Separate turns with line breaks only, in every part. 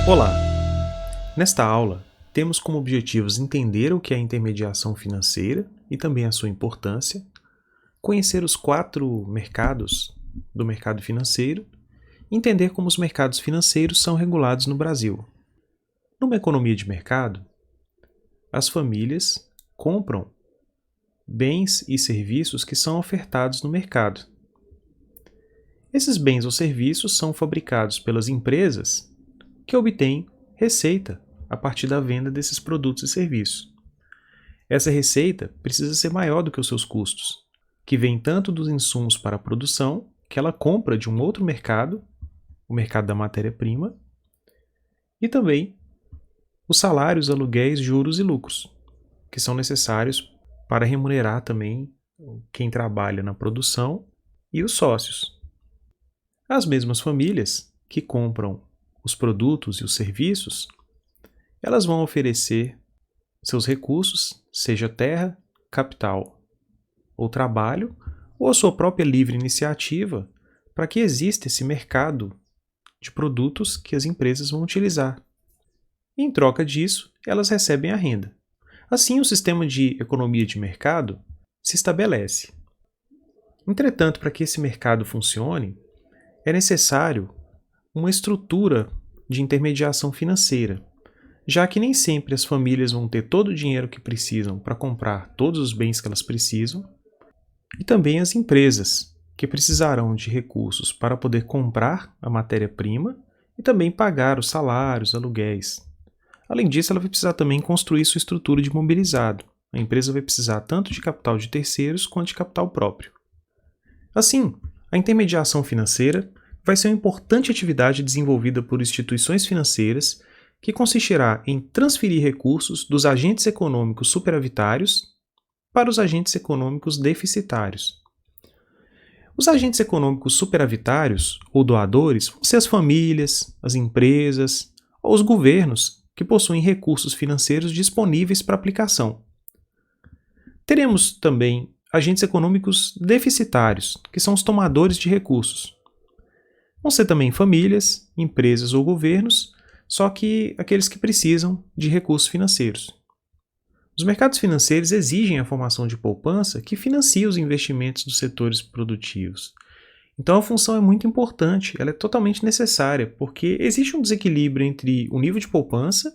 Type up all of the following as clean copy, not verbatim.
Olá! Nesta aula, temos como objetivos entender o que é a intermediação financeira e também a sua importância, conhecer os 4 mercados do mercado financeiro e entender como os mercados financeiros são regulados no Brasil. Numa economia de mercado, as famílias compram bens e serviços que são ofertados no mercado. Esses bens ou serviços são fabricados pelas empresas que obtêm receita a partir da venda desses produtos e serviços. Essa receita precisa ser maior do que os seus custos, que vem tanto dos insumos para a produção, que ela compra de um outro mercado, o mercado da matéria-prima, e também os salários, aluguéis, juros e lucros, que são necessários para remunerar também quem trabalha na produção e os sócios. As mesmas famílias que compram os produtos e os serviços, elas vão oferecer seus recursos, seja terra, capital ou trabalho, ou a sua própria livre iniciativa, para que exista esse mercado de produtos que as empresas vão utilizar. E, em troca disso, elas recebem a renda. Assim, o sistema de economia de mercado se estabelece. Entretanto, para que esse mercado funcione, é necessário uma estrutura de intermediação financeira, já que nem sempre as famílias vão ter todo o dinheiro que precisam para comprar todos os bens que elas precisam, e também as empresas, que precisarão de recursos para poder comprar a matéria-prima e também pagar os salários, aluguéis. Além disso, ela vai precisar também construir sua estrutura de mobilizado. A empresa vai precisar tanto de capital de terceiros quanto de capital próprio. Assim, a intermediação financeira vai ser uma importante atividade desenvolvida por instituições financeiras que consistirá em transferir recursos dos agentes econômicos superavitários para os agentes econômicos deficitários. Os agentes econômicos superavitários ou doadores vão ser as famílias, as empresas ou os governos que possuem recursos financeiros disponíveis para aplicação. Teremos também agentes econômicos deficitários, que são os tomadores de recursos. Vão ser também famílias, empresas ou governos, só que aqueles que precisam de recursos financeiros. Os mercados financeiros exigem a formação de poupança que financia os investimentos dos setores produtivos. Então a função é muito importante, ela é totalmente necessária, porque existe um desequilíbrio entre o nível de poupança,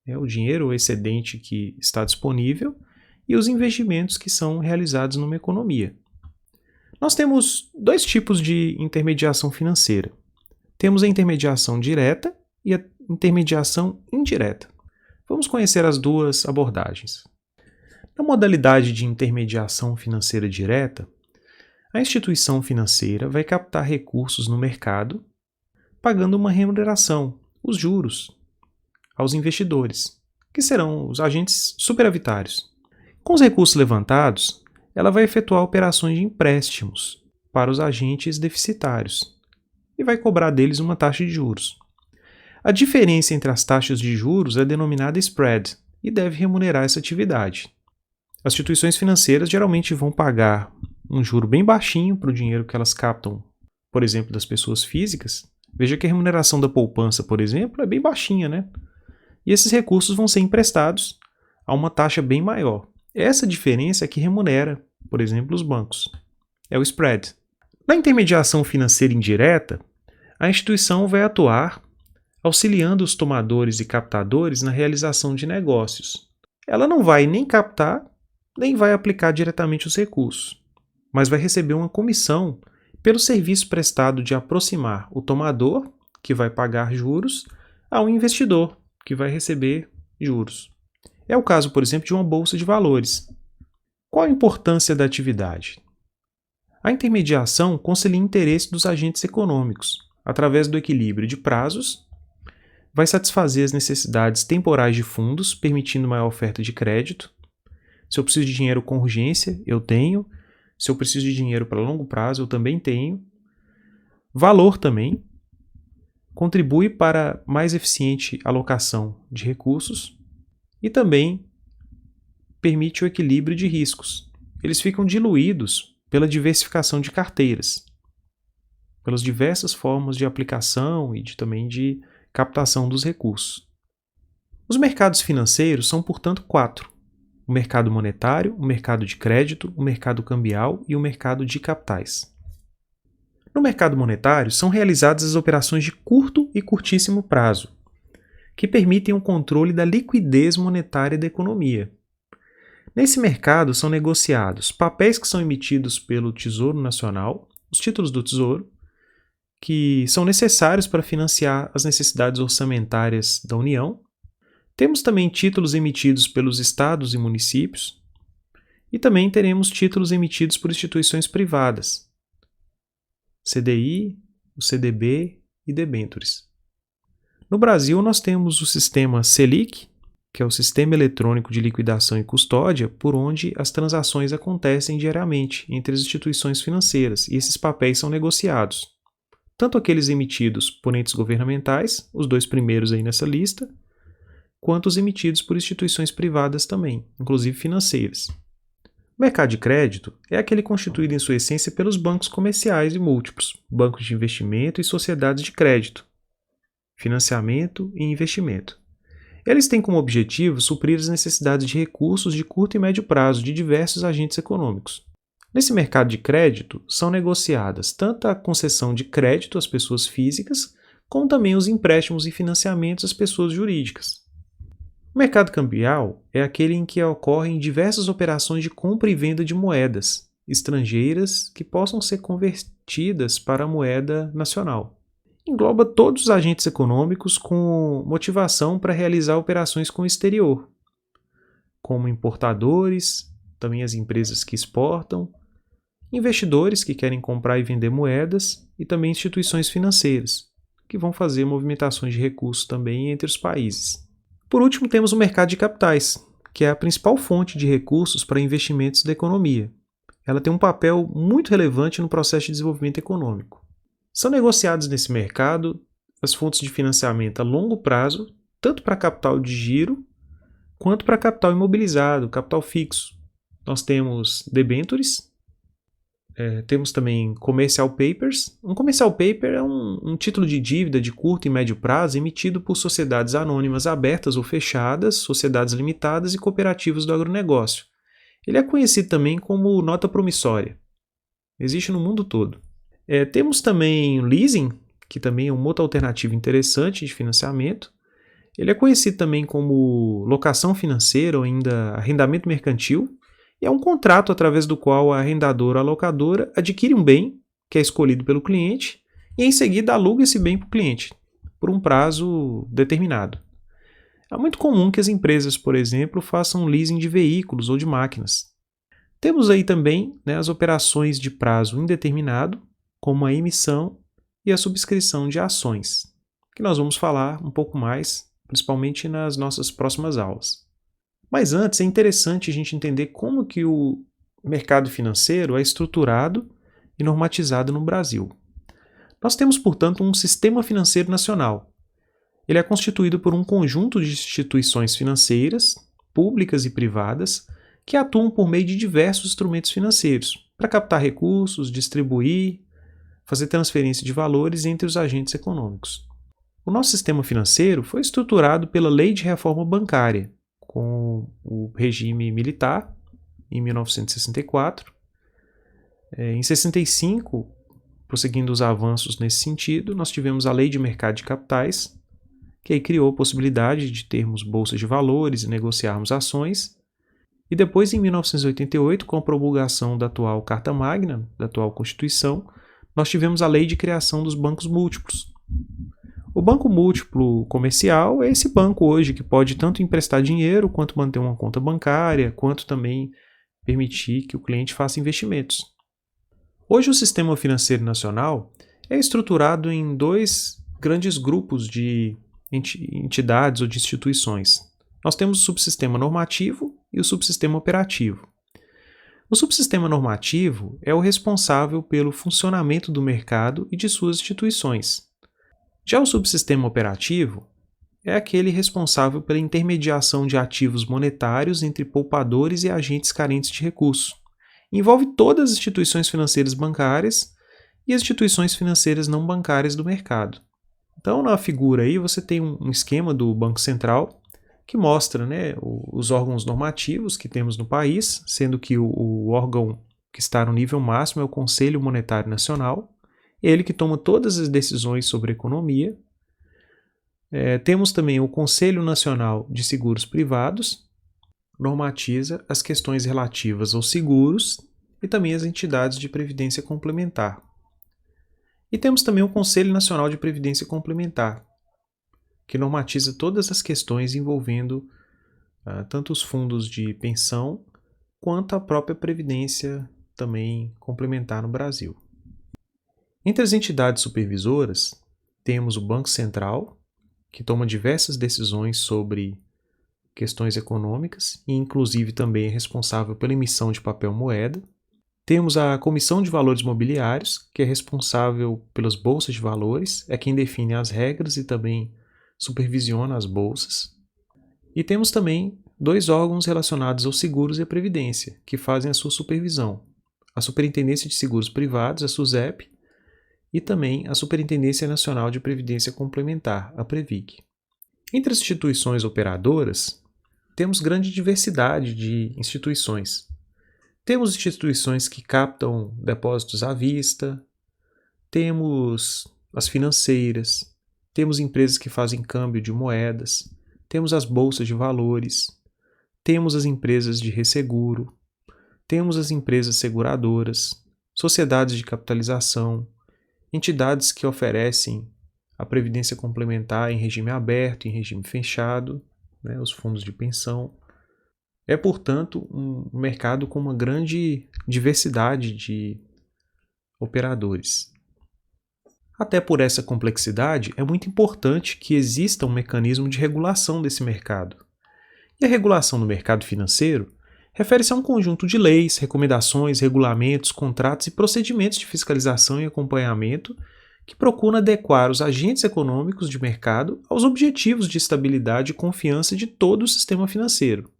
o dinheiro excedente que está disponível, e os investimentos que são realizados numa economia. Nós temos 2 tipos de intermediação financeira. Temos a intermediação direta e a intermediação indireta. Vamos conhecer as 2 abordagens. Na modalidade de intermediação financeira direta, a instituição financeira vai captar recursos no mercado, pagando uma remuneração, os juros, aos investidores, que serão os agentes superavitários. Com os recursos levantados, ela vai efetuar operações de empréstimos para os agentes deficitários e vai cobrar deles uma taxa de juros. A diferença entre as taxas de juros é denominada spread e deve remunerar essa atividade. As instituições financeiras geralmente vão pagar um juro bem baixinho para o dinheiro que elas captam, por exemplo, das pessoas físicas. Veja que a remuneração da poupança, por exemplo, é bem baixinha, né? E esses recursos vão ser emprestados a uma taxa bem maior. Essa diferença é que remunera, por exemplo, os bancos. É o spread. Na intermediação financeira indireta, a instituição vai atuar auxiliando os tomadores e captadores na realização de negócios. Ela não vai nem captar, nem vai aplicar diretamente os recursos, mas vai receber uma comissão pelo serviço prestado de aproximar o tomador, que vai pagar juros, ao investidor, que vai receber juros. É o caso, por exemplo, de uma bolsa de valores. Qual a importância da atividade? A intermediação concilia o interesse dos agentes econômicos, através do equilíbrio de prazos, vai satisfazer as necessidades temporais de fundos, permitindo maior oferta de crédito. Se eu preciso de dinheiro com urgência, eu tenho. Se eu preciso de dinheiro para longo prazo, eu também tenho. Valor também. Contribui para mais eficiente alocação de recursos. E também permite o equilíbrio de riscos. Eles ficam diluídos pela diversificação de carteiras, pelas diversas formas de aplicação e também de captação dos recursos. Os mercados financeiros são, portanto, 4. O mercado monetário, o mercado de crédito, o mercado cambial e o mercado de capitais. No mercado monetário, são realizadas as operações de curto e curtíssimo prazo, que permitem o controle da liquidez monetária da economia. Nesse mercado são negociados papéis que são emitidos pelo Tesouro Nacional, os títulos do Tesouro, que são necessários para financiar as necessidades orçamentárias da União. Temos também títulos emitidos pelos estados e municípios, e também teremos títulos emitidos por instituições privadas, CDI, o CDB e debêntures. No Brasil, nós temos o sistema Selic, que é o Sistema Eletrônico de Liquidação e Custódia, por onde as transações acontecem diariamente entre as instituições financeiras, e esses papéis são negociados. Tanto aqueles emitidos por entes governamentais, os 2 primeiros aí nessa lista, quanto os emitidos por instituições privadas também, inclusive financeiras. O mercado de crédito é aquele constituído em sua essência pelos bancos comerciais e múltiplos, bancos de investimento e sociedades de crédito, financiamento e investimento. Eles têm como objetivo suprir as necessidades de recursos de curto e médio prazo de diversos agentes econômicos. Nesse mercado de crédito, são negociadas tanto a concessão de crédito às pessoas físicas, como também os empréstimos e financiamentos às pessoas jurídicas. O mercado cambial é aquele em que ocorrem diversas operações de compra e venda de moedas estrangeiras que possam ser convertidas para a moeda nacional. Engloba todos os agentes econômicos com motivação para realizar operações com o exterior, como importadores, também as empresas que exportam, investidores que querem comprar e vender moedas e também instituições financeiras, que vão fazer movimentações de recursos também entre os países. Por último, temos o mercado de capitais, que é a principal fonte de recursos para investimentos da economia. Ela tem um papel muito relevante no processo de desenvolvimento econômico. São negociados nesse mercado as fontes de financiamento a longo prazo, tanto para capital de giro, quanto para capital imobilizado, capital fixo. Nós temos debêntures, temos também commercial papers. Um commercial paper é um título de dívida de curto e médio prazo emitido por sociedades anônimas abertas ou fechadas, sociedades limitadas e cooperativas do agronegócio. Ele é conhecido também como nota promissória. Existe no mundo todo. Temos também o leasing, que também é uma outra alternativa interessante de financiamento. Ele é conhecido também como locação financeira ou ainda arrendamento mercantil. E é um contrato através do qual a arrendadora ou a locadora adquire um bem, que é escolhido pelo cliente, e em seguida aluga esse bem para o cliente, por um prazo determinado. É muito comum que as empresas, por exemplo, façam leasing de veículos ou de máquinas. Temos aí também as operações de prazo indeterminado, como a emissão e a subscrição de ações, que nós vamos falar um pouco mais, principalmente nas nossas próximas aulas. Mas antes é interessante a gente entender como que o mercado financeiro é estruturado e normatizado no Brasil. Nós temos, portanto, um sistema financeiro nacional. Ele é constituído por um conjunto de instituições financeiras, públicas e privadas, que atuam por meio de diversos instrumentos financeiros, para captar recursos, distribuir, fazer transferência de valores entre os agentes econômicos. O nosso sistema financeiro foi estruturado pela Lei de Reforma Bancária, com o regime militar, em 1964. Em 65, prosseguindo os avanços nesse sentido, nós tivemos a Lei de Mercado de Capitais, que aí criou a possibilidade de termos bolsas de valores e negociarmos ações. E depois, em 1988, com a promulgação da atual Carta Magna, da atual Constituição, nós tivemos a Lei de Criação dos Bancos Múltiplos. O banco múltiplo comercial é esse banco hoje que pode tanto emprestar dinheiro, quanto manter uma conta bancária, quanto também permitir que o cliente faça investimentos. Hoje o sistema financeiro nacional é estruturado em 2 grandes grupos de entidades ou de instituições. Nós temos o subsistema normativo e o subsistema operativo. O subsistema normativo é o responsável pelo funcionamento do mercado e de suas instituições. Já o subsistema operativo é aquele responsável pela intermediação de ativos monetários entre poupadores e agentes carentes de recursos. Envolve todas as instituições financeiras bancárias e as instituições financeiras não bancárias do mercado. Então, na figura aí, você tem um esquema do Banco Central que mostra, né, os órgãos normativos que temos no país, sendo que o órgão que está no nível máximo é o Conselho Monetário Nacional, ele que toma todas as decisões sobre economia. Temos também o Conselho Nacional de Seguros Privados, normatiza as questões relativas aos seguros e também as entidades de previdência complementar. E temos também o Conselho Nacional de Previdência Complementar, que normatiza todas as questões envolvendo tanto os fundos de pensão quanto a própria previdência também complementar no Brasil. Entre as entidades supervisoras, temos o Banco Central, que toma diversas decisões sobre questões econômicas e inclusive também é responsável pela emissão de papel moeda. Temos a Comissão de Valores Mobiliários, que é responsável pelas bolsas de valores, é quem define as regras e também supervisiona as bolsas. E temos também 2 órgãos relacionados aos seguros e à previdência, que fazem a sua supervisão. A Superintendência de Seguros Privados, a SUSEP, e também a Superintendência Nacional de Previdência Complementar, a Previc. Entre as instituições operadoras, temos grande diversidade de instituições. Temos instituições que captam depósitos à vista, temos as financeiras, temos empresas que fazem câmbio de moedas, temos as bolsas de valores, temos as empresas de resseguro, temos as empresas seguradoras, sociedades de capitalização, entidades que oferecem a previdência complementar em regime aberto, em regime fechado, né, os fundos de pensão. É, portanto, um mercado com uma grande diversidade de operadores. Até por essa complexidade, é muito importante que exista um mecanismo de regulação desse mercado. E a regulação do mercado financeiro refere-se a um conjunto de leis, recomendações, regulamentos, contratos e procedimentos de fiscalização e acompanhamento que procuram adequar os agentes econômicos de mercado aos objetivos de estabilidade e confiança de todo o sistema financeiro.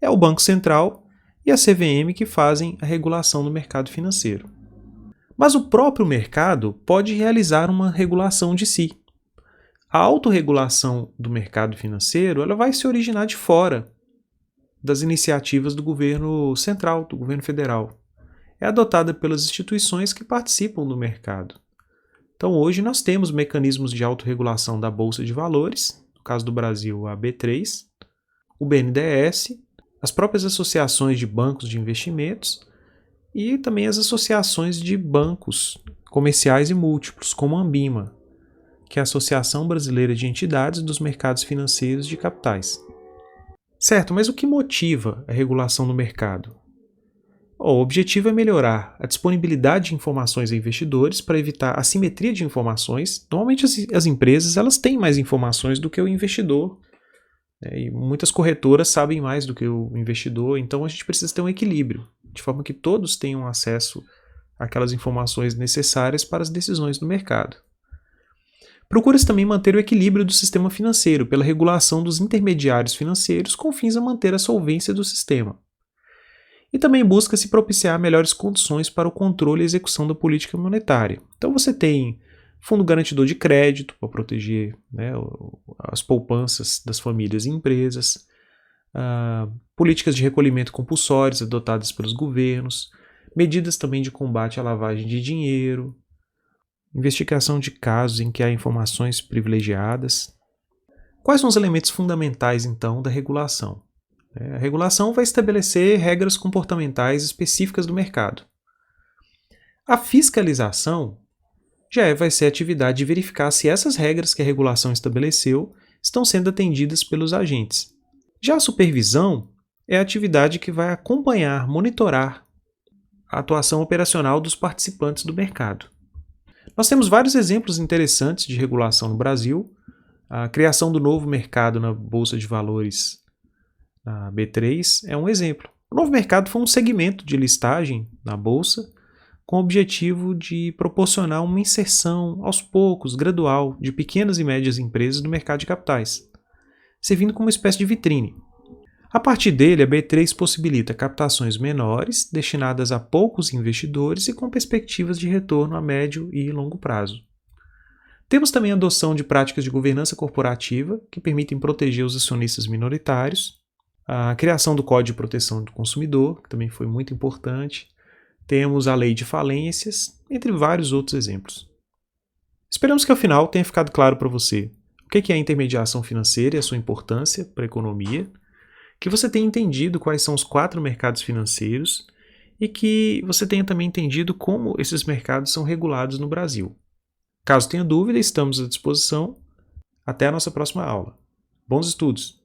É o Banco Central e a CVM que fazem a regulação do mercado financeiro. Mas o próprio mercado pode realizar uma regulação de si. A autorregulação do mercado financeiro ela vai se originar de fora das iniciativas do governo central, do governo federal. É adotada pelas instituições que participam do mercado. Então, hoje nós temos mecanismos de autorregulação da Bolsa de Valores, no caso do Brasil, a B3, o BNDES, as próprias associações de bancos de investimentos e também as associações de bancos comerciais e múltiplos, como a Ambima, que é a Associação Brasileira de Entidades dos Mercados Financeiros de Capitais. Certo, mas o que motiva a regulação do mercado? O objetivo é melhorar a disponibilidade de informações a investidores para evitar assimetria de informações. Normalmente as empresas elas têm mais informações do que o investidor, né? E muitas corretoras sabem mais do que o investidor, então a gente precisa ter um equilíbrio, de forma que todos tenham acesso àquelas informações necessárias para as decisões do mercado. Procura-se também manter o equilíbrio do sistema financeiro pela regulação dos intermediários financeiros com fins a manter a solvência do sistema. E também busca-se propiciar melhores condições para o controle e execução da política monetária. Então você tem fundo garantidor de crédito para proteger, né, as poupanças das famílias e empresas, políticas de recolhimento compulsórias adotadas pelos governos, medidas também de combate à lavagem de dinheiro, investigação de casos em que há informações privilegiadas. Quais são os elementos fundamentais, então, da regulação? A regulação vai estabelecer regras comportamentais específicas do mercado. A fiscalização já vai ser a atividade de verificar se essas regras que a regulação estabeleceu estão sendo atendidas pelos agentes. Já a supervisão é a atividade que vai acompanhar, monitorar a atuação operacional dos participantes do mercado. Nós temos vários exemplos interessantes de regulação no Brasil. A criação do novo mercado na Bolsa de Valores, a B3, é um exemplo. O novo mercado foi um segmento de listagem na Bolsa com o objetivo de proporcionar uma inserção aos poucos, gradual, de pequenas e médias empresas no mercado de capitais, servindo como uma espécie de vitrine. A partir dele, a B3 possibilita captações menores, destinadas a poucos investidores e com perspectivas de retorno a médio e longo prazo. Temos também a adoção de práticas de governança corporativa que permitem proteger os acionistas minoritários, a criação do Código de Proteção do Consumidor, que também foi muito importante, temos a Lei de Falências, entre vários outros exemplos. Esperamos que ao final tenha ficado claro para você o que é a intermediação financeira e a sua importância para a economia, que você tenha entendido quais são os 4 mercados financeiros e que você tenha também entendido como esses mercados são regulados no Brasil. Caso tenha dúvida, estamos à disposição. Até a nossa próxima aula. Bons estudos!